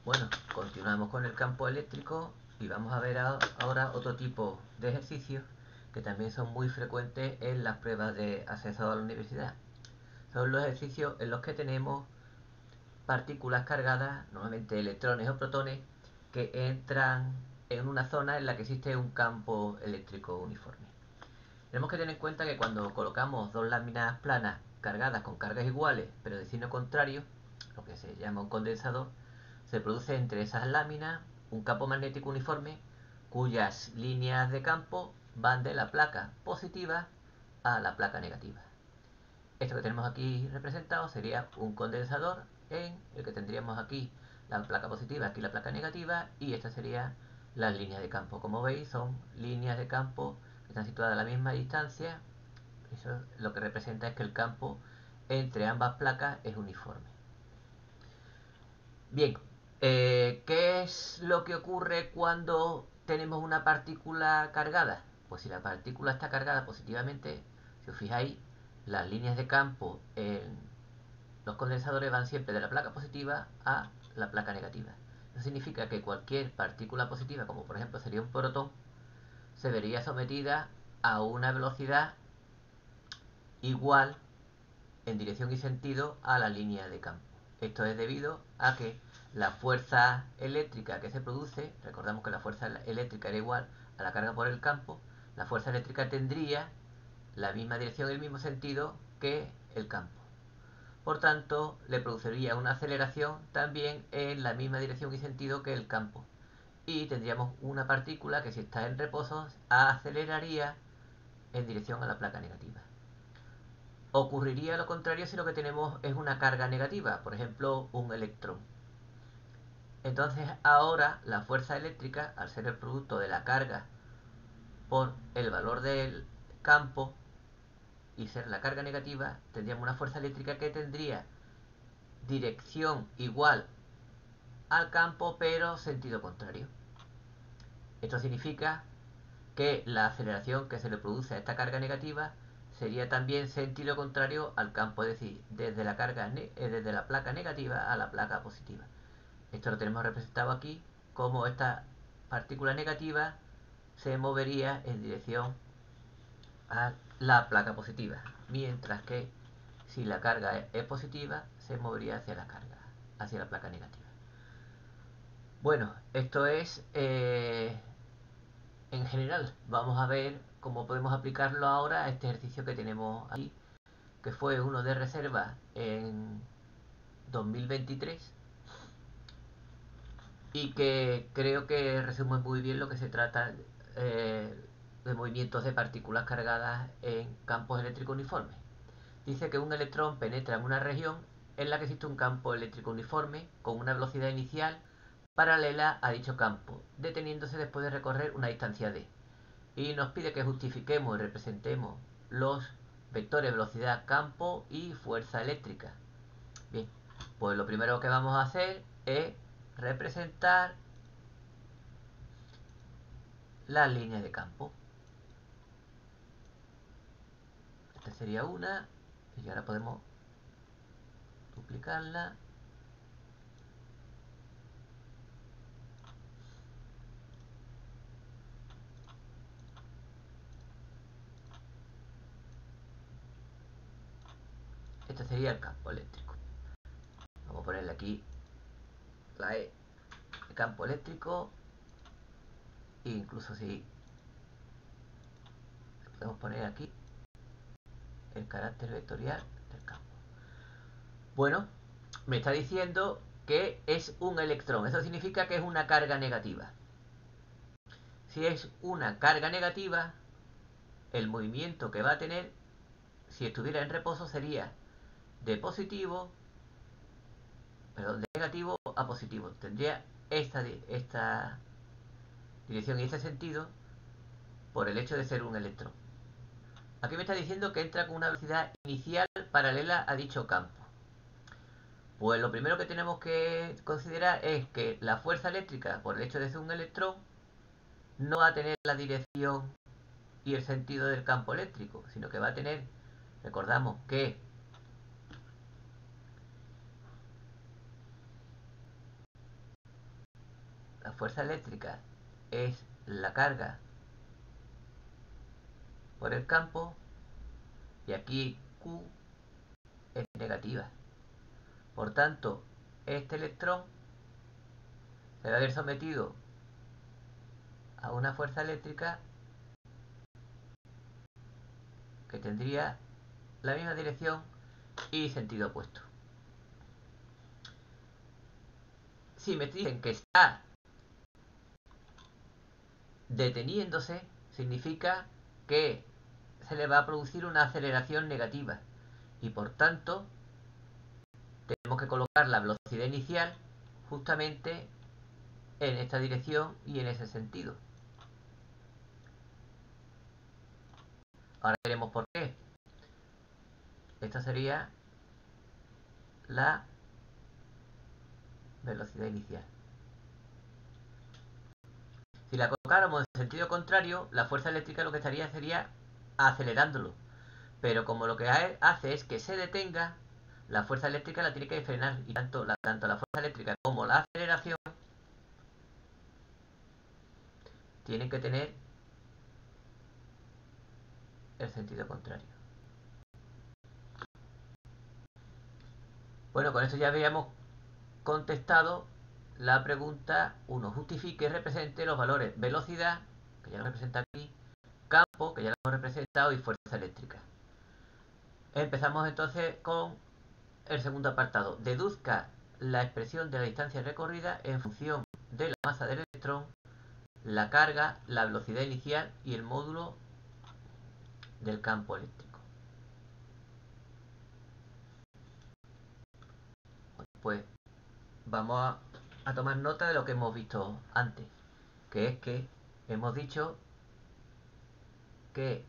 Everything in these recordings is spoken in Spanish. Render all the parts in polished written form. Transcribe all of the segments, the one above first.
Bueno, continuamos con el campo eléctrico y vamos a ver ahora otro tipo de ejercicios que también son muy frecuentes en las pruebas de acceso a la universidad. Son los ejercicios en los que tenemos partículas cargadas, normalmente electrones o protones, que entran en una zona en la que existe un campo eléctrico uniforme. Tenemos que tener en cuenta que cuando colocamos dos láminas planas cargadas con cargas iguales pero de signo contrario, lo que se llama un condensador, se produce entre esas láminas un campo magnético uniforme cuyas líneas de campo van de la placa positiva a la placa negativa. Esto que tenemos aquí representado sería un condensador en el que tendríamos aquí la placa positiva, aquí la placa negativa, y estas serían las líneas de campo. Como veis, son líneas de campo que están situadas a la misma distancia. Eso lo que representa es que el campo entre ambas placas es uniforme. Bien, ¿qué es lo que ocurre cuando tenemos una partícula cargada? Pues si la partícula está cargada positivamente, si os fijáis, las líneas de campo en los condensadores van siempre de la placa positiva a la placa negativa. Eso significa que cualquier partícula positiva, como por ejemplo sería un protón, se vería sometida a una velocidad igual en dirección y sentido a la línea de campo. Esto es debido a que la fuerza eléctrica que se produce, recordamos que la fuerza eléctrica era igual a la carga por el campo, la fuerza eléctrica tendría la misma dirección y el mismo sentido que el campo. Por tanto, le produciría una aceleración también en la misma dirección y sentido que el campo. Y tendríamos una partícula que si está en reposo aceleraría en dirección a la placa negativa. Ocurriría lo contrario si lo que tenemos es una carga negativa, por ejemplo, un electrón. Entonces ahora la fuerza eléctrica, al ser el producto de la carga por el valor del campo y ser la carga negativa, tendríamos una fuerza eléctrica que tendría dirección igual al campo pero sentido contrario. Esto significa que la aceleración que se le produce a esta carga negativa sería también sentido contrario al campo, es decir, desde la placa negativa a la placa positiva. Esto lo tenemos representado aquí como esta partícula negativa se movería en dirección a la placa positiva, mientras que si la carga es positiva se movería hacia la placa negativa. Bueno, esto es en general. Vamos a ver cómo podemos aplicarlo ahora a este ejercicio que tenemos aquí, que fue uno de reserva en 2023 y que creo que resume muy bien lo que se trata de movimientos de partículas cargadas en campos eléctricos uniformes. Dice que un electrón penetra en una región en la que existe un campo eléctrico uniforme con una velocidad inicial paralela a dicho campo, deteniéndose después de recorrer una distancia d. Y nos pide que justifiquemos y representemos los vectores velocidad, campo y fuerza eléctrica. Bien, pues lo primero que vamos a hacer es representar las líneas de campo. Esta sería una, y ahora podemos duplicarla. Este sería el campo eléctrico. Vamos a ponerle aquí la E, el campo eléctrico, e incluso si podemos poner aquí el carácter vectorial del campo. Bueno, me está diciendo que es un electrón. Eso significa que es una carga negativa. Si es una carga negativa, el movimiento que va a tener, si estuviera en reposo, sería de negativo a positivo. Tendría esta dirección y este sentido por el hecho de ser un electrón. Aquí me está diciendo que entra con una velocidad inicial paralela a dicho campo. Pues lo primero que tenemos que considerar es que la fuerza eléctrica, por el hecho de ser un electrón, no va a tener la dirección y el sentido del campo eléctrico, sino que va a tener, recordamos que la fuerza eléctrica es la carga por el campo, y aquí Q es negativa. Por tanto, este electrón se va a ver sometido a una fuerza eléctrica que tendría la misma dirección y sentido opuesto. Si me dicen que está deteniéndose, significa que se le va a producir una aceleración negativa, y por tanto tenemos que colocar la velocidad inicial justamente en esta dirección y en ese sentido. Ahora veremos por qué. Esta sería la velocidad inicial. Si la colocáramos en sentido contrario, la fuerza eléctrica lo que estaría sería acelerándolo. Pero como lo que hace es que se detenga, la fuerza eléctrica la tiene que frenar. Y tanto la fuerza eléctrica como la aceleración tienen que tener el sentido contrario. Bueno, con esto ya habíamos contestado la pregunta 1. Justifique y represente los valores velocidad, que ya lo representa aquí, campo, que ya lo hemos representado, y fuerza eléctrica. Empezamos entonces con el segundo apartado. Deduzca la expresión de la distancia recorrida en función de la masa del electrón, la carga, la velocidad inicial y el módulo del campo eléctrico. Pues vamos a tomar nota de lo que hemos visto antes, que es que hemos dicho que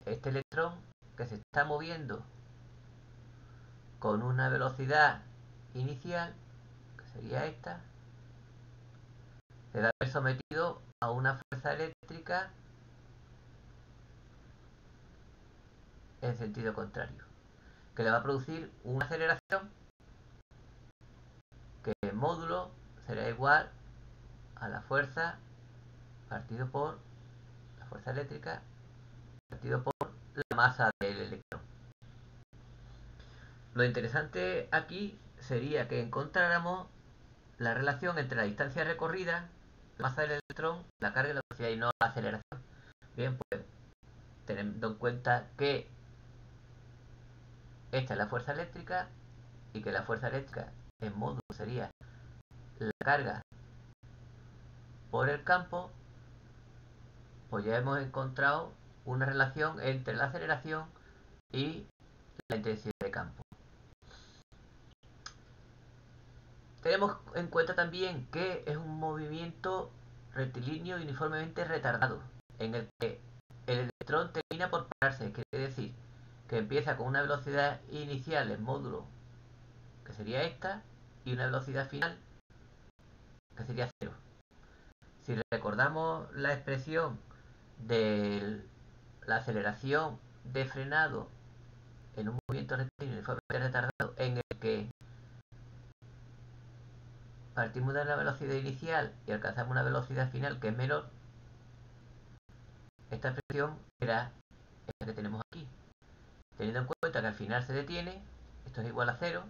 este electrón que se está moviendo con una velocidad inicial, que sería esta, se va a ver sometido a una fuerza eléctrica en sentido contrario, que le va a producir una aceleración que el módulo será igual a la fuerza partido por la fuerza eléctrica partido por la masa del electrón. Lo interesante aquí sería que encontráramos la relación entre la distancia recorrida, la masa del electrón, la carga y la velocidad, y no la aceleración. Bien, pues teniendo en cuenta que esta es la fuerza eléctrica y que la fuerza eléctrica en módulo sería la carga por el campo, pues ya hemos encontrado una relación entre la aceleración y la intensidad de campo. Tenemos en cuenta también que es un movimiento rectilíneo y uniformemente retardado, en el que el electrón termina por pararse, quiere decir que empieza con una velocidad inicial en módulo, que sería esta, y una velocidad final, que sería cero. Si recordamos la expresión de la aceleración de frenado en un movimiento rectilíneo uniformemente retardado, en el que partimos de la velocidad inicial y alcanzamos una velocidad final que es menor, esta expresión era esta que tenemos aquí. Teniendo en cuenta que al final se detiene, esto es igual a cero,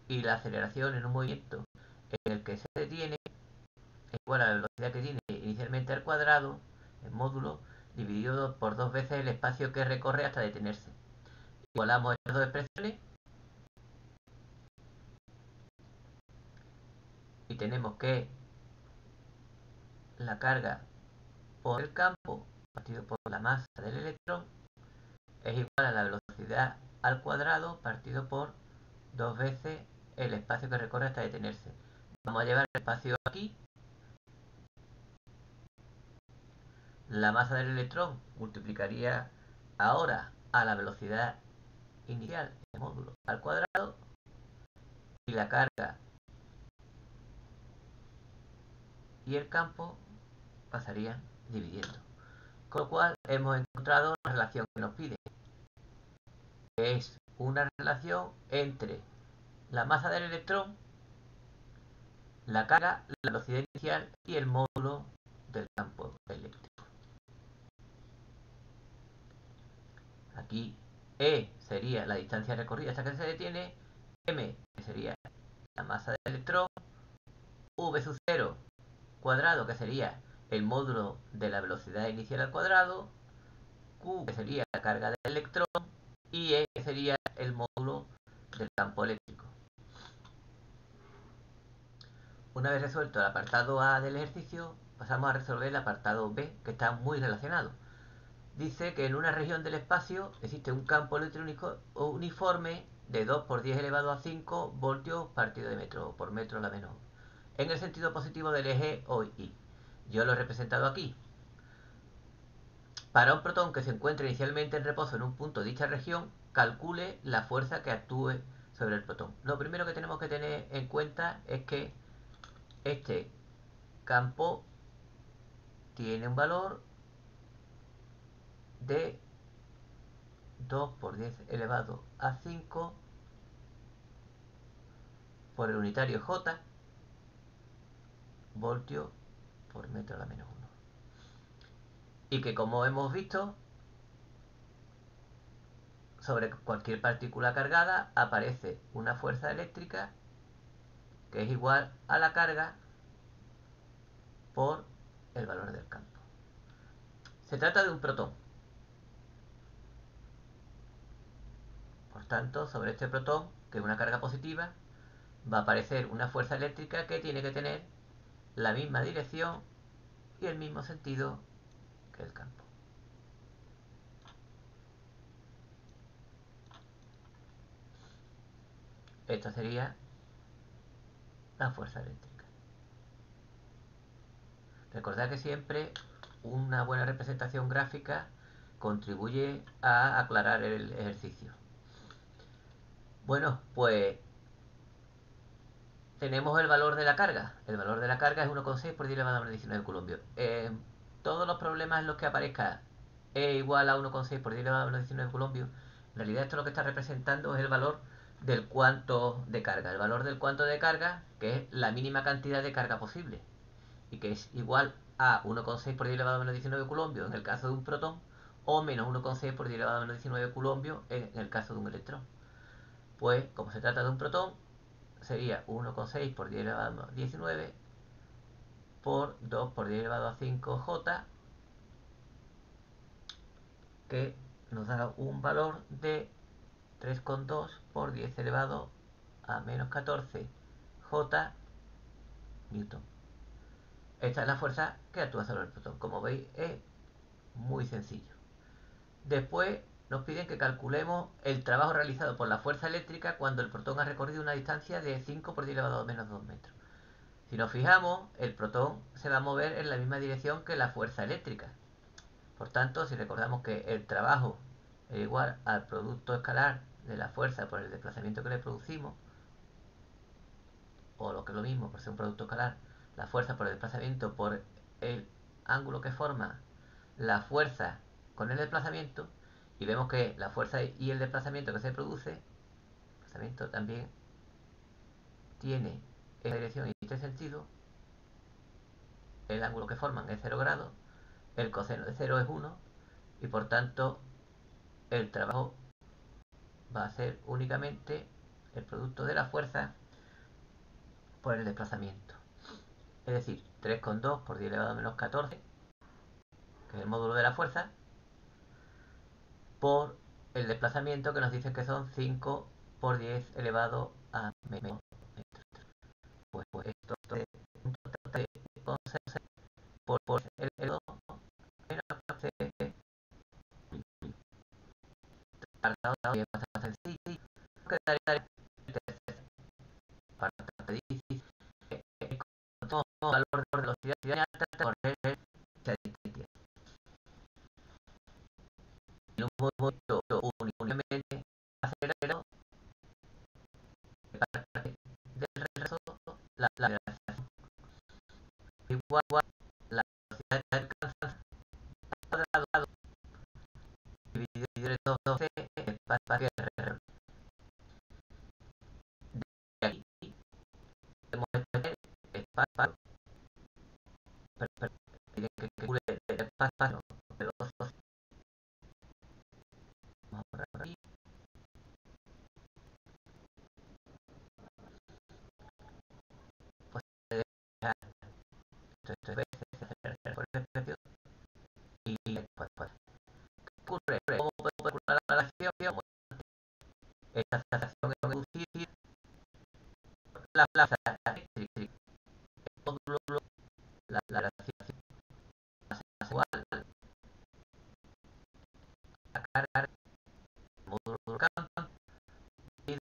y la aceleración en un movimiento en el que se detiene es igual a la velocidad que tiene inicialmente al cuadrado, en módulo, dividido por 2 veces el espacio que recorre hasta detenerse. Igualamos estas dos expresiones y tenemos que la carga por el campo partido por la masa del electrón es igual a la velocidad al cuadrado partido por 2 veces el espacio que recorre hasta detenerse. Vamos a llevar el espacio aquí. La masa del electrón multiplicaría ahora a la velocidad inicial del módulo al cuadrado, y la carga y el campo pasarían dividiendo. Con lo cual hemos encontrado la relación que nos pide, que es una relación entre la masa del electrón, la carga, la velocidad inicial y el módulo del campo eléctrico. Aquí E sería la distancia recorrida hasta que se detiene, M que sería la masa del electrón, V sub 0 cuadrado que sería el módulo de la velocidad inicial al cuadrado, Q que sería la carga del electrón y E que sería el módulo del campo eléctrico. Una vez resuelto el apartado A del ejercicio, pasamos a resolver el apartado B, que está muy relacionado. Dice que en una región del espacio existe un campo electrónico uniforme de 2 por 10 elevado a 5 voltios partido de metro por metro a la menos 1, en el sentido positivo del eje OI. Yo lo he representado aquí. Para un protón que se encuentre inicialmente en reposo en un punto de dicha región, calcule la fuerza que actúe sobre el protón. Lo primero que tenemos que tener en cuenta es que este campo tiene un valor de 2 por 10 elevado a 5 por el unitario J voltio por metro a la menos 1. Y que, como hemos visto, sobre cualquier partícula cargada aparece una fuerza eléctrica que es igual a la carga por el valor del campo. Se trata de un protón. Por tanto, sobre este protón, que es una carga positiva, va a aparecer una fuerza eléctrica que tiene que tener la misma dirección y el mismo sentido que el campo. Esta sería la fuerza eléctrica. Recordad que siempre una buena representación gráfica contribuye a aclarar el ejercicio. Bueno, pues tenemos el valor de la carga. El valor de la carga es 1,6 por 10 elevado a menos 19 coulombio. Todos los problemas en los que aparezca E igual a 1,6 por 10 elevado a menos 19 coulombio, en realidad esto lo que está representando es el valor del cuanto de carga. El valor del cuanto de carga, que es la mínima cantidad de carga posible, y que es igual a 1,6 por 10 elevado a menos 19 coulombio en el caso de un protón, o menos 1,6 por 10 elevado a menos 19 coulombio en el caso de un electrón. Pues, como se trata de un protón, sería 1,6 por 10 elevado a 19 por 2 por 10 elevado a 5J, que nos da un valor de 3,2 por 10 elevado a menos 14 J Newton. Esta es la fuerza que actúa sobre el protón. Como veis, es muy sencillo. Después nos piden que calculemos el trabajo realizado por la fuerza eléctrica cuando el protón ha recorrido una distancia de 5 por 10 elevado a menos 2 metros. Si nos fijamos, el protón se va a mover en la misma dirección que la fuerza eléctrica. Por tanto, si recordamos que el trabajo es igual al producto escalar de la fuerza por el desplazamiento que le producimos, o lo que es lo mismo, por ser un producto escalar, la fuerza por el desplazamiento por el ángulo que forma la fuerza con el desplazamiento, y vemos que la fuerza y el desplazamiento que se produce, el desplazamiento también tiene esta dirección y este sentido, el ángulo que forman es 0 grados, el coseno de 0 es 1, y por tanto el trabajo va a ser únicamente el producto de la fuerza por el desplazamiento. Es decir, 3,2 por 10 elevado a menos 14, que es el módulo de la fuerza, por el desplazamiento, que nos dice que son 5 por 10 elevado a menos 4. Pues esto es un total de 11 por el elevado a menos 14. Es bastante sencillo. Quedaría el tercer parte. Dice como valor de velocidad alta correr esa distancia. Y un movimiento únicamente acelerado parte del retraso, la aceleración. Igual la velocidad de alcance cuadrado dividido entre 12 para que de aquí podemos extraer esto es por el precio y después pues, ¿qué ocurre? ¿Cómo puede ocurrir la acción? Esta acción es reducir la plaza eléctrica, la acción igual a cargar el módulo campo y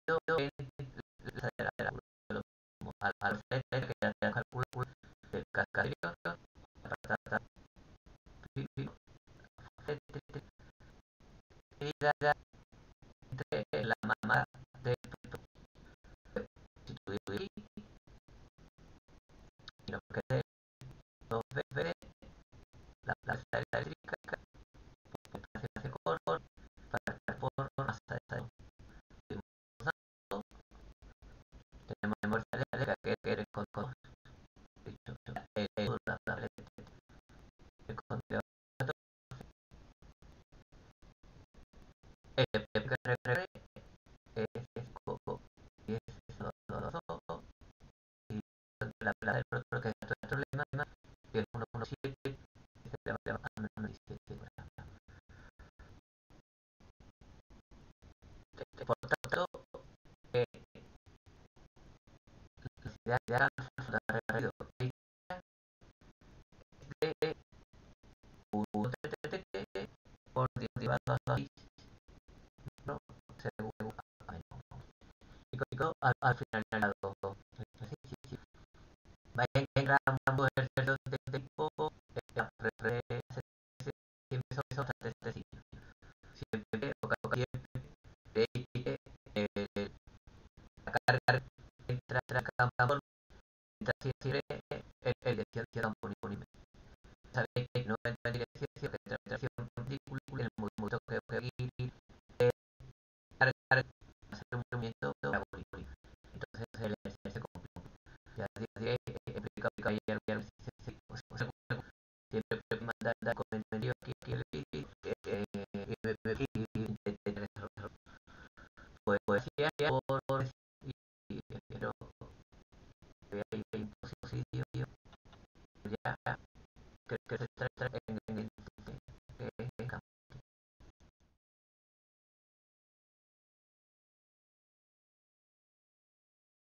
al frente que ya calcula el cascarillo entre la mamá de sustituir y lo que es dos veces la eléctrica se hace con para por masa de tenemos memoria eléctrica que es con la plaza del otro que es nuestro problema y el 1.7 se le va a 1.17 por tanto la ciudad de recorrido de por derivado así no según al final vaya en gran ejercicio de tipo siempre son bastante siempre de la carga entra campo mientras siempre el desierto